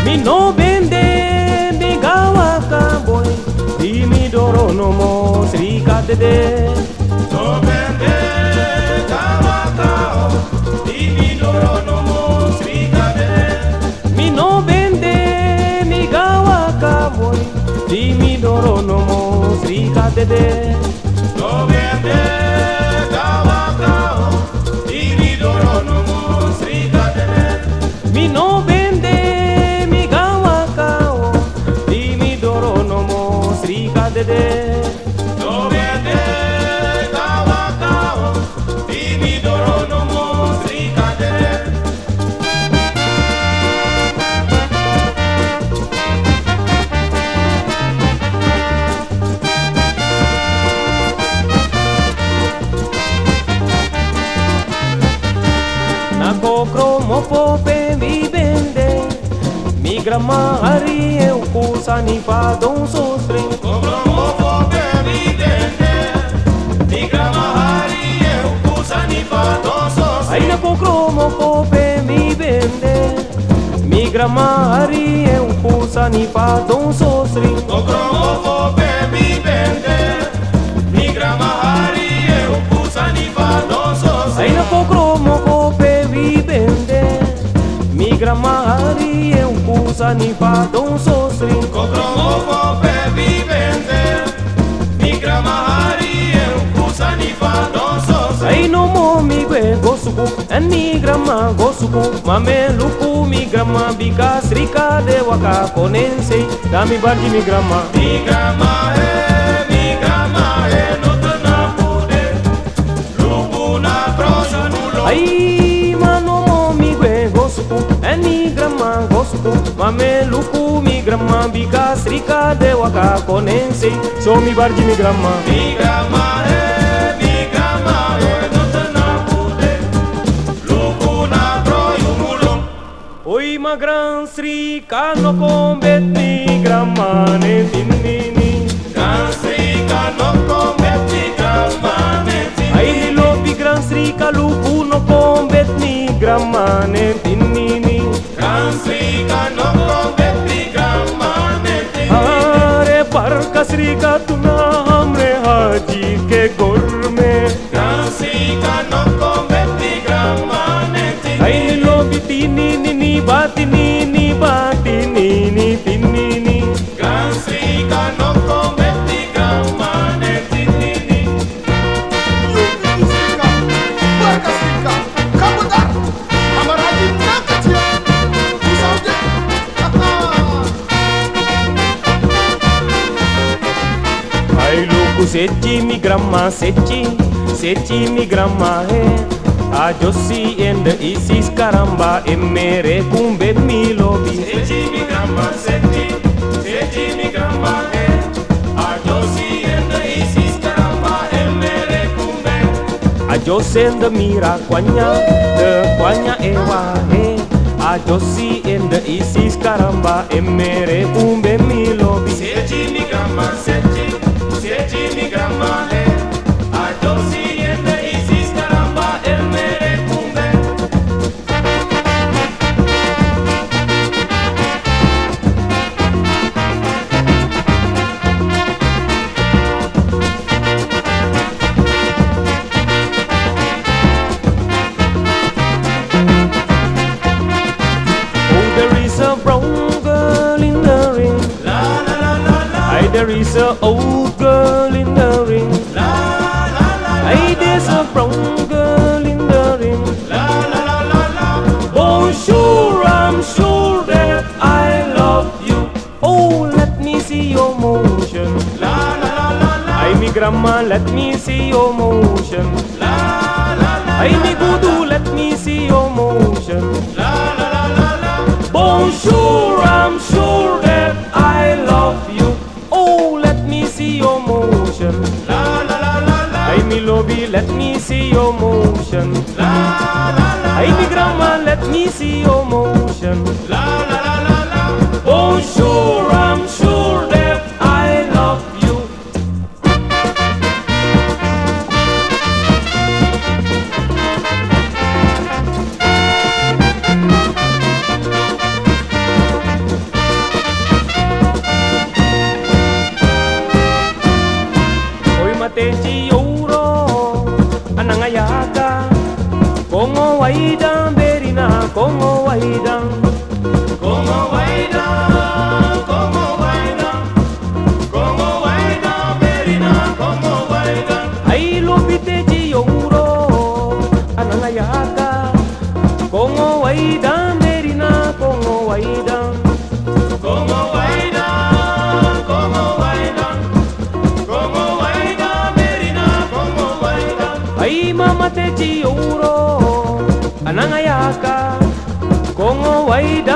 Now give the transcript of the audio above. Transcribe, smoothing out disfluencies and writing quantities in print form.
Mi no bende mi gawa ka boy, di mi doro no mo sri ka de. No bende gawa ka o, di mi doro no mo sri ka de. Mi no bende mi gawa ka boy, di mi doro no mo sri ka de. No bende gawa ka o, di mi doro no mo sri ka de. Mi no bende mi gawa ka o, di mi doro no mo sri ka de. No bende gawa ka o, di mi doro no mo sri ka de. Nako kromo pope mi bende, mi grama hari eu kusani pa don so string. Ai nako kromo pope mi bende, mi grama hari eu kusani pa don so string. Ai nako kromo pope mi bende, mi grama hari eu kusani pa don so string. Ai no mo mi gue gosuku, en mi grama gosuku, mame luku mi grama bika srika de waka konensei, dami barji mi grama. Ai mano mo mi gue gosuku, en mi grama gosuku, mame luku mi grama bika srika de waka konensei, so mi barji mi grama. Oi ma gran sri kano kombet ni grama ne tinini. Ai ni lobi gran sri kaluku no kombet ni grama ne tinini. Are parka sri ka tuna hamre haji ke gor में. Ai ni lobi tinini ni batini ni tinini. Ai luku sechi mi grandma sechi mi grandma hai. Ajosi and the Isis caramba e mere kumbe mi lobi. Sechi mi grandma hai. Ajosi and the Isis caramba e mere kumbe. Ajose and the mira kwanya ewa he. Ajosi and the Isis caramba e mere kumbe mi lobi. Sechi mi grandma hai. Ajosi and the Isis caramba e mere kumbe. Oh, there is a brown girl in the ring. La la la la la. Aye, there is a old girl in the ring. La la la la. Aye, there's a brown girl in the ring. La la la la la. Oh, sure, I'm sure that I love you. Oh, let me see your motion. La la la la la. Aye, mi grandma, let me see your motion. La la la. Aye, mi gudu, let me see your motion. La la la la la. Oh, sure, I'm sure that I love you. Oh, let me see your motion. La la la la la. Aye, mi lobby, let me see your motion. La la la. Aye, mi grandma, let me see your motion. La la la la la. Oh, sure, I'm sure that I love you. waida